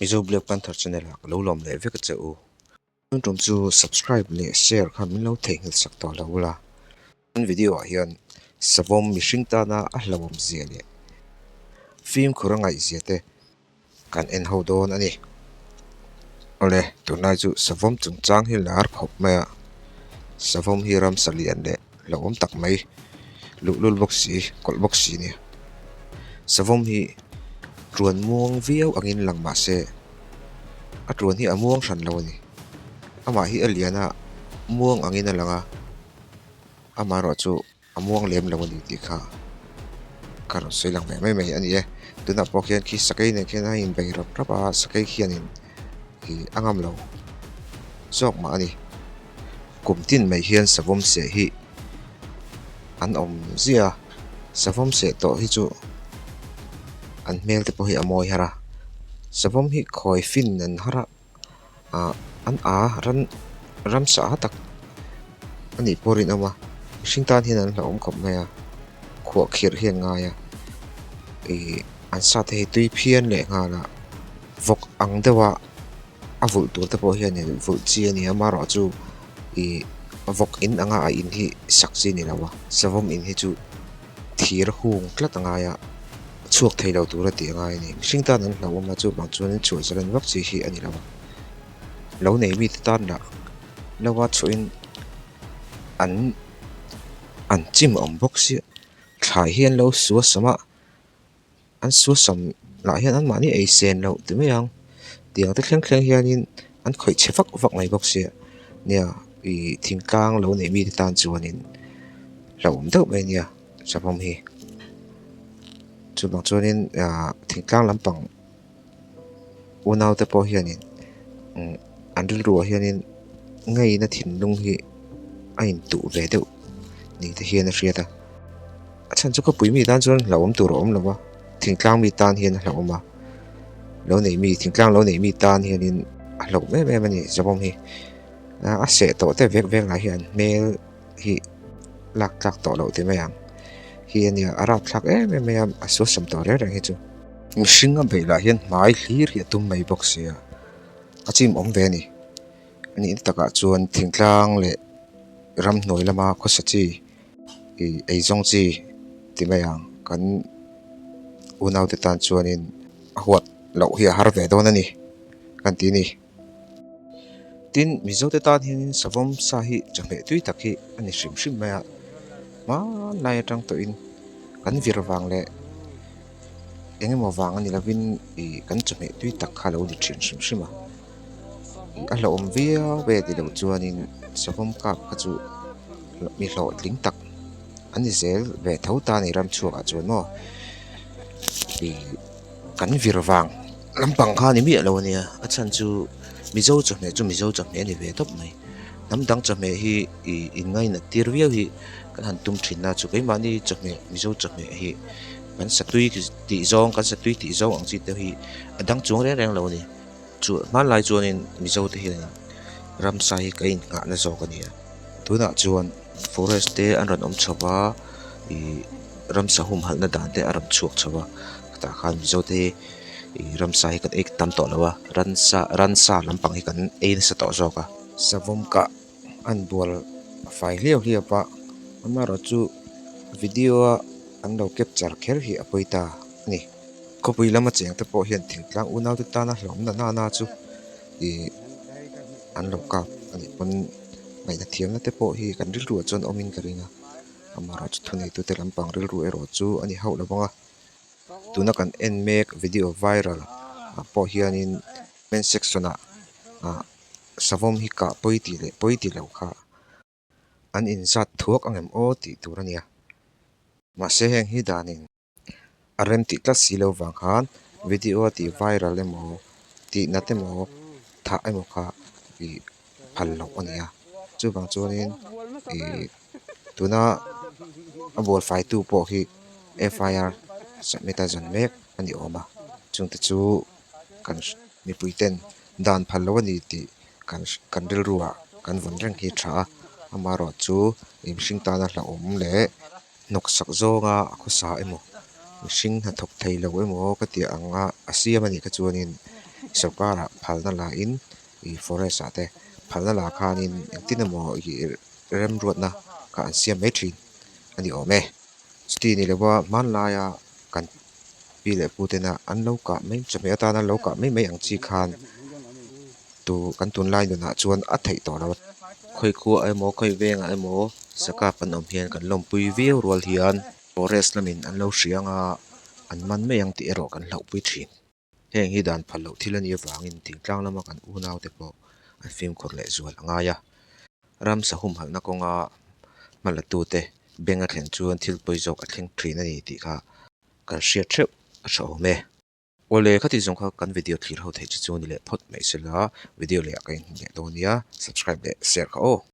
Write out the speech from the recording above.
Mizo Black Panther channel ha lo lom le vek che u trom chu subscribe le share kha min lo thei ngil sak to lo la an video a hian savom mihring ta na a hlawm zia le film khurangai zia te kan en ho don ani ole tunai chu savom chungchang hi lar khop ma savom hi ram salian le lawm tak mai lul box si kol box si ni savom hi ruan muang viau angin lang ma se atruan hi amuang hran lo ni ama hi aliana muang angin alanga ama ro chu amuang lem lo ni ti kha kar soilang mai ani e tuna pokhian khi sakai ne khena in bei rap rapa sakai khianin hi angam lo zok ma ani kumtin mai hian savom se hi an om zia savom se to hi chu an mel te po hi amoi hara savom hi khoi fin nan hara an ram sa tak ani porin ama singtan hian an hlawm khop mai a khuwa khir hian nga ya an sa te tui phian le nga la vok ang dewa avul tur te po hian ni vul chi ani ama ro chu vok in anga a in hi sakchi ni lawa savom in hi chu thir hung tlat anga ya chuak thei lo tur ati anga ni singtan an hlawm ma chu bang chuan chu zaran vak chi hi ani lawa lo nei mi tan la lawa chuin an chim om box si thai hian lo suwa sama an suwa sam la hian an mani ei sen lo ti mai ang tiang te thleng hianin an khoi chefak vak mai box si nia thingkang lo nei mi tan chuanin lawm deuh mai nia savom hi chu bang chuanin thingkang lampang unau te po hianin an ril ru hianin ngei na thin lung hi a in tu ve deuh ni te hian a hriata achan chu ka pui mi tan chuan lawm tur om lawa thingklang mi tan hian a hlawma lo nei mi thingklang lo nei mi tan hianin a hlawm me mani savom hi a se to te vek la hian mel hi lak to lo ti mai ang hian ya arap thak me a so sam to re rang hi chu mihring a beila hian mai hlir hi tum mai box ya achim om ve ni ani taka chuan thingtlang le ram hnoi lama khosachi eizong chi ti mai ang kan unau te tan chuanin huat lo hi har ve don ani kan ti ni tin mizo te tan hian savom sa hi chame tui tak hi ani hrim maya ma lai atang to in kan virwang le engemaw wang ani lovin kan chame tui tak kha lo ni thin hrim a hlawm via ve ti lo chuanin savom ka chu mi hlo tling tak ani zel ve tho ta ni ram chuak a chuan mo kan virwang lampang kha ni mi lo nia a chan chu mizo chame ni ve top mai namdang chame hi in ngai na tirviau hi kan han tum thin na chu kai mani chame mizo chame hi kan satui ti zong kan satui ti zong ang chi te hi adang chung reng lo ni chu man lai chuanin mizo te hian ram sai kain nga na zo ka nia tuna chuan forest te an ran om chawa ram sa hum hal na dan te aram chuak chawa ta khan mizo te ram sai kan ek tam to lawa ran sa lampang hi kan ein sa to zo ka savom ka an bual fai hliau pa ama ro chu video an lo capture kher hi apoita ni kopui lama cheng te po hian thingtlang unau te ta na hlawm na chu an lo ka ani pon ngai na thiam na te po hi kan ril ru chon omin karinga ama ro chu thunei tu te lampang ril ru ero chu ani hau lawanga tuna kan en make video viral po hianin men section a savom hi ka poiti lo kha an in zat thuak angem o ti turania ma se heng hi danin arem ti tla silo wang khan video ti viral emo ti natemo tha emo kha phal lo ania chu bang chuanin tuna abol fai tu po hi fir submita jan mek ani oma chungte chu kan mi puiten dan phal lo ani ti kan ril ruwa kan von reng hi tha ama ro chu imhring ta na hla om le nok sak zonga khosa emo mihring ha thok thei lo emo ka ti anga asiam ani ka chuanin sarkara phalna la in I forest ate phalna la khanin engtinemo hi rem ruatna ka an siam mai thin ani ome sti ni lewa man la ya kan pi le putena an lo ka mai chame ata na lo ka mai ang chi khan tu kan tun lai na chuan a thei to lo khoi khu ai mo khoi venga ai mo saka panom hian kan lom pui viu rol hian forest lamin an lo hrianga an man mai ang ti ero kan hlau pui thin heng hi dan phalo thilani awangin tingtlang lama kan u nau te po an film khor le zual anga ya ram sahum halna konga malatu te benga thlen chuan thil pui jok a thleng thin ani ti kha kan hriat theuh a tha ome ole khati zong kha kan video thlir ho thei chu ni le phot mai sela video le ka in nge donia subscribe le share ka o